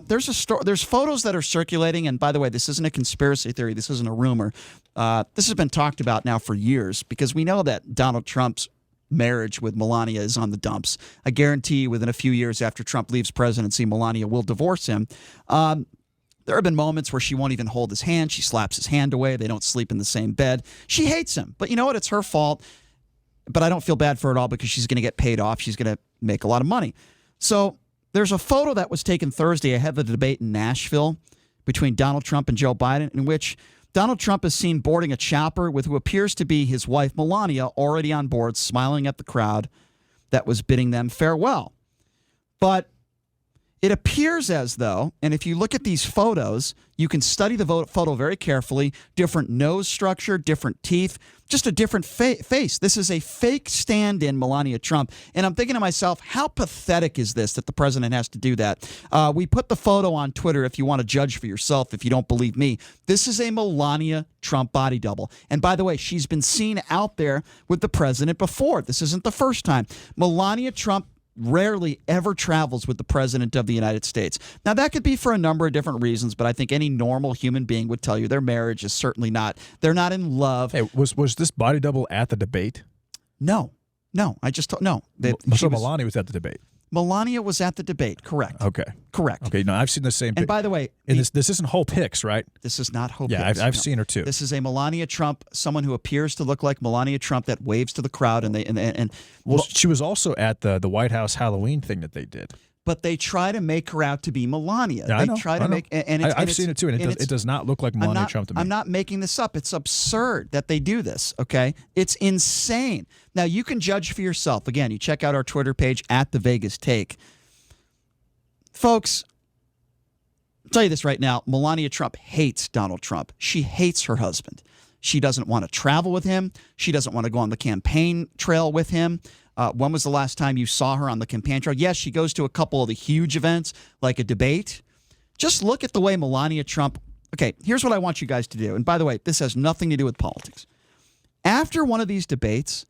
There's photos that are circulating, and by the way, this isn't a conspiracy theory. This isn't a rumor. This has been talked about now for years because we know that Donald Trump's marriage with Melania is on the dumps. I guarantee you within a few years after Trump leaves presidency, Melania will divorce him. There have been moments where she won't even hold his hand. She slaps his hand away. They don't sleep in the same bed. She hates him. But you know what? It's her fault. But I don't feel bad for it all because she's going to get paid off. She's going to make a lot of money. So there's a photo that was taken Thursday ahead of the debate in Nashville between Donald Trump and Joe Biden, in which Donald Trump is seen boarding a chopper with who appears to be his wife, Melania, already on board, smiling at the crowd that was bidding them farewell. But it appears as though, and if you look at these photos, you can study the photo very carefully, different nose structure, different teeth, just a different face. This is a fake stand-in Melania Trump. And I'm thinking to myself, how pathetic is this that the president has to do that? We put the photo on Twitter if you want to judge for yourself, if you don't believe me. This is a Melania Trump body double. And by the way, she's been seen out there with the president before. This isn't the first time. Melania Trump rarely ever travels with the president of the United States. Now, that could be for a number of different reasons, but I think any normal human being would tell you their marriage is certainly not, they're not in love. Hey, was this body double at the debate? No, I just told, no. So Melania was at the debate. Melania was at the debate, correct. Okay. Correct. Okay, no, I've seen the same And by the way, and this isn't Hope Hicks, right? This is not Hope Yeah, Hicks. I've seen her too. This is a Melania Trump, someone who appears to look like Melania Trump that waves to the crowd, well, she was also at the White House Halloween thing that they did. But they try to make her out to be Melania. Yeah, they I know, try to make, and I've seen it too, and it does not look like Melania Trump to me. I'm not making this up. It's absurd that they do this. Okay, it's insane. Now you can judge for yourself. Again, you check out our Twitter page at The Vegas Take. Folks, I'll tell you this right now. Melania Trump hates Donald Trump. She hates her husband. She doesn't want to travel with him. She doesn't want to go on the campaign trail with him. When was the last time you saw her on the campaign trail? Yes, she goes to a couple of the huge events, like a debate. Just look at the way Melania Trump... Okay, here's what I want you guys to do. And by the way, this has nothing to do with politics. After one of these debates,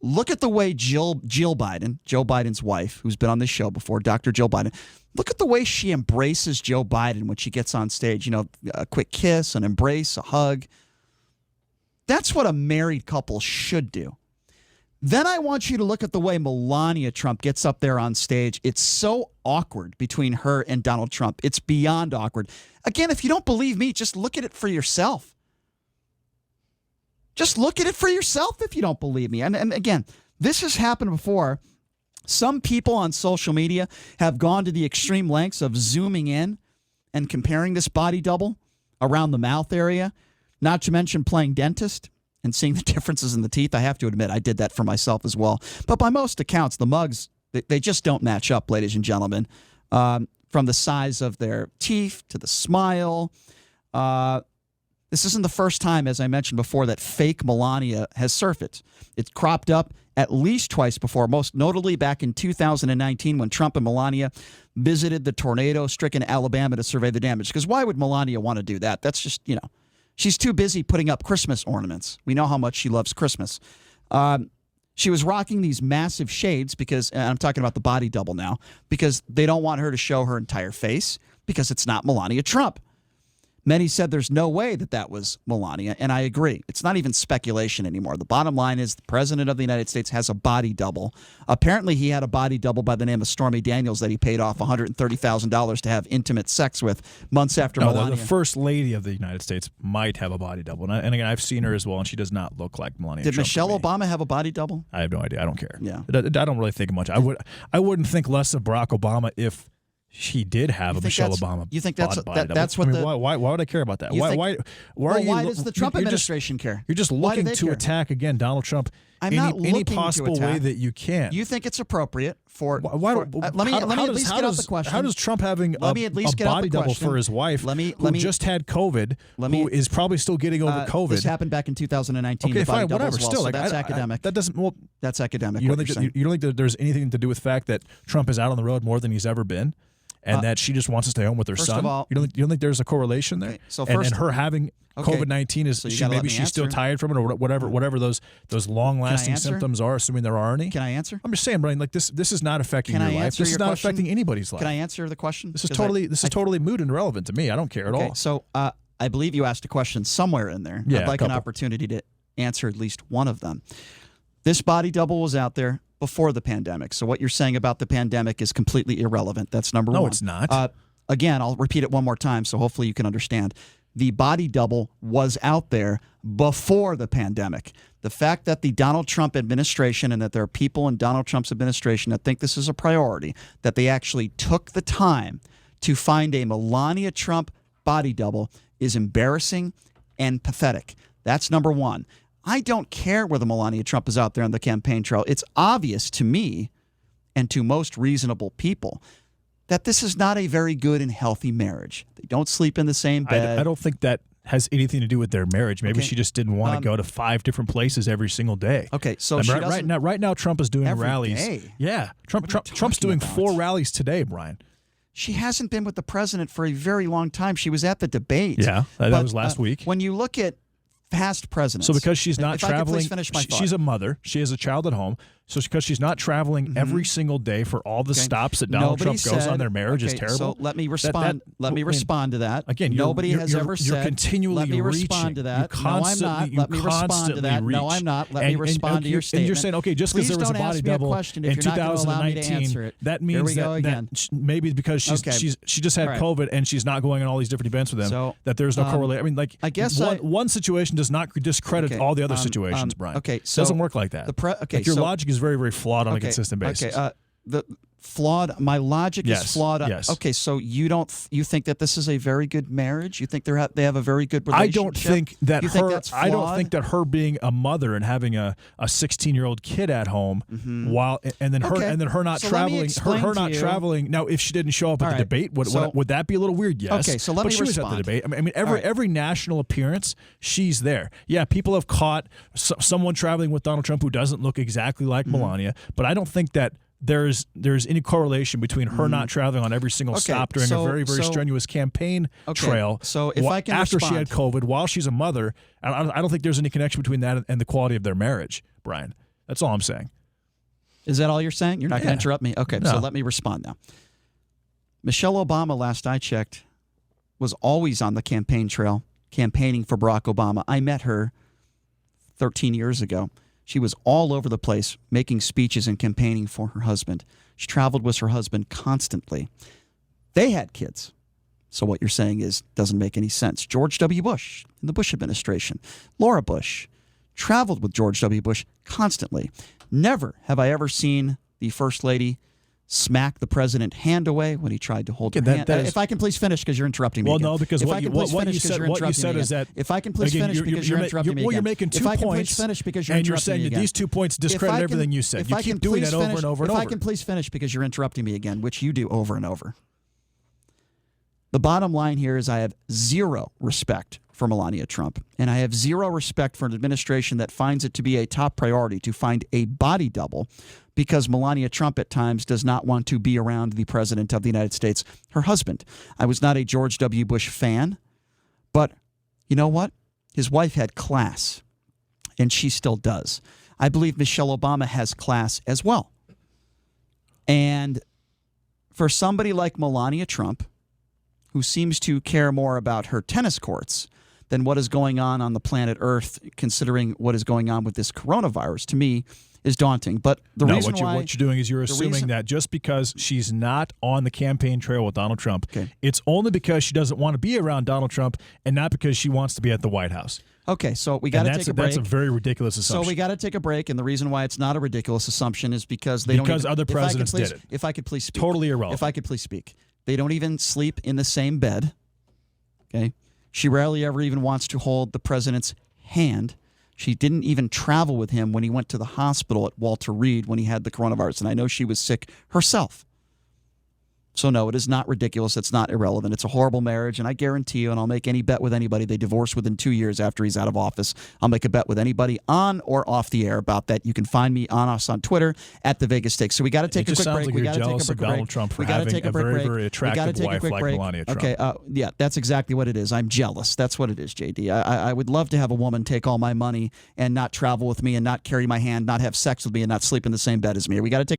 look at the way Jill Biden, Joe Biden's wife, who's been on this show before, Dr. Jill Biden, look at the way she embraces Joe Biden when she gets on stage. You know, a quick kiss, an embrace, a hug. That's what a married couple should do. Then I want you to look at the way Melania Trump gets up there on stage. It's so awkward between her and Donald Trump. It's beyond awkward. Again, if you don't believe me, just look at it for yourself. Just look at it for yourself if you don't believe me. And again, this has happened before. Some people on social media have gone to the extreme lengths of zooming in and comparing this body double around the mouth area, not to mention playing dentist and seeing the differences in the teeth. I have to admit, I did that for myself as well. But by most accounts, the mugs, they just don't match up, ladies and gentlemen, from the size of their teeth to the smile. This isn't the first time, as I mentioned before, that fake Melania has surfaced. It's cropped up at least twice before, most notably back in 2019 when Trump and Melania visited the tornado-stricken Alabama to survey the damage. Because why would Melania want to do that? That's just, you know, she's too busy putting up Christmas ornaments. We know how much she loves Christmas. She was rocking these massive shades because, and I'm talking about the body double now, because they don't want her to show her entire face because it's not Melania Trump. Many said there's no way that was Melania, and I agree. It's not even speculation anymore. The bottom line is the president of the United States has a body double. Apparently, he had a body double by the name of Stormy Daniels that he paid off $130,000 to have intimate sex with months after Melania. The first lady of the United States might have a body double. And again, I've seen her as well, and she does not look like Melania Trump. Did Michelle Obama have a body double? I have no idea. I don't care. Yeah. I don't really think much. I wouldn't think less of Barack Obama if she did have a Michelle Obama. You think that's that's what why would I care about that? Why does the Trump administration care? You're just looking to attack again Donald Trump any possible way that you can. You think it's appropriate for? Let me at least get out the question. How does Trump having a body double for his wife, who just had COVID, who is probably still getting over COVID? This happened back in 2019. Okay, fine, whatever. Still, so that's academic. That doesn't. Well, that's academic. You don't think that there's anything to do with the fact that Trump is out on the road more than he's ever been? and that she just wants to stay home with her son? You don't think there's a correlation there? So and her having COVID-19 is maybe she's still tired from it or whatever those long-lasting symptoms are, assuming there are any. Can I answer? I'm just saying, Brian, like this is not affecting your life. This is not affecting anybody's life. Can I answer the question? This is totally moot and irrelevant to me. I don't care at all. So I believe you asked a question somewhere in there. Yeah, I'd like an opportunity to answer at least one of them. This body double was out there before the pandemic. So what you're saying about the pandemic is completely irrelevant. That's number one. No, it's not. Again, I'll repeat it one more time so hopefully you can understand. The body double was out there before the pandemic. The fact that the Donald Trump administration and that there are people in Donald Trump's administration that think this is a priority, that they actually took the time to find a Melania Trump body double is embarrassing and pathetic. That's number one. I don't care whether Melania Trump is out there on the campaign trail. It's obvious to me and to most reasonable people that this is not a very good and healthy marriage. They don't sleep in the same bed. I don't think that has anything to do with their marriage. Maybe she just didn't want to go to 5 different places every single day. Okay, so right now Trump is doing rallies. Day? Yeah, Trump's doing 4 rallies today, Brian. She hasn't been with the president for a very long time. She was at the debate. Yeah, that was last week. When you look at past presidents. So because she's not traveling, she's a mother. She has a child at home. So because she's not traveling every single day for all the stops that Donald Trump goes on, their marriage is terrible. So let me respond. Let me respond to that. Again, nobody has ever said. You're continually let me respond to that. No, I'm not. Let me respond to that. No, I'm not. Let me respond to your statement. And you're saying, okay, just because there was a body double in 2019, that means that maybe because she just had COVID and she's not going on all these different events with them, that there's no correlation. I mean, like, I guess one situation does not discredit all the other situations, Brian. Okay, so it doesn't work like that. Your logic is very, very flawed on a consistent basis. My logic is flawed. Yes. Okay, so you think that this is a very good marriage? You think they have a very good relationship? I don't think that her being a mother and having a 16-year-old kid at home and then her not traveling. Now, if she didn't show up at the debate, would that be a little weird? Yes. Okay, so let me respond. She was at the debate. I mean, every national appearance, she's there. Yeah, people have caught someone traveling with Donald Trump who doesn't look exactly like Melania, but I don't think that there's any correlation between her not traveling on every single stop during a very, very strenuous campaign trail. So if I can after respond. She had COVID, while she's a mother, I don't think there's any connection between that and the quality of their marriage, Brian. That's all I'm saying. Is that all you're saying? You're not going to interrupt me? Okay, so let me respond now. Michelle Obama, last I checked, was always on the campaign trail, campaigning for Barack Obama. I met her 13 years ago. She was all over the place making speeches and campaigning for her husband. She traveled with her husband constantly. They had kids. So what you're saying doesn't make any sense. George W. Bush in the Bush administration, Laura Bush, traveled with George W. Bush constantly. Never have I ever seen the First Lady smack the president hand away when he tried to hold her hand. If I can please finish because you're interrupting me. Well, again. No, because what you said is that if I can please finish because you're interrupting me. Well, you're making 2 points. If I can please finish because you're interrupting me. And you're saying that again. these 2 points discredit everything you said. You keep doing that over and over and over. If I can please finish because you're interrupting me again, which you do over and over. The bottom line here is I have zero respect for Melania Trump, and I have zero respect for an administration that finds it to be a top priority to find a body double because Melania Trump at times does not want to be around the president of the United States, her husband. I was not a George W. Bush fan, but you know what? His wife had class, and she still does. I believe Michelle Obama has class as well. And for somebody like Melania Trump, who seems to care more about her tennis courts than what is going on the planet Earth, considering what is going on with this coronavirus, to me, is daunting. But what you're doing is you're assuming that just because she's not on the campaign trail with Donald Trump, it's only because she doesn't want to be around Donald Trump and not because she wants to be at the White House. Okay, so we got to take a break. That's a very ridiculous assumption. So we got to take a break, and the reason why it's not a ridiculous assumption is because other presidents did it. If I could please speak. Totally irrelevant. If I could please speak. They don't even sleep in the same bed. Okay, she rarely ever even wants to hold the president's hand. She didn't even travel with him when he went to the hospital at Walter Reed when he had the coronavirus, and I know she was sick herself. So no, it is not ridiculous. It's not irrelevant. It's a horrible marriage, and I guarantee you, and I'll make any bet with anybody, they divorce within 2 years after he's out of office. I'll make a bet with anybody on or off the air about that. You can find me on us on Twitter at the Vegas Stakes. So we got to take a quick break. We got to take a quick break. Donald Trump for having a very, very attractive wife like Melania Trump. Okay, yeah, that's exactly what it is. I'm jealous. That's what it is, JD. I would love to have a woman take all my money and not travel with me and not carry my hand, not have sex with me, and not sleep in the same bed as me. We got to take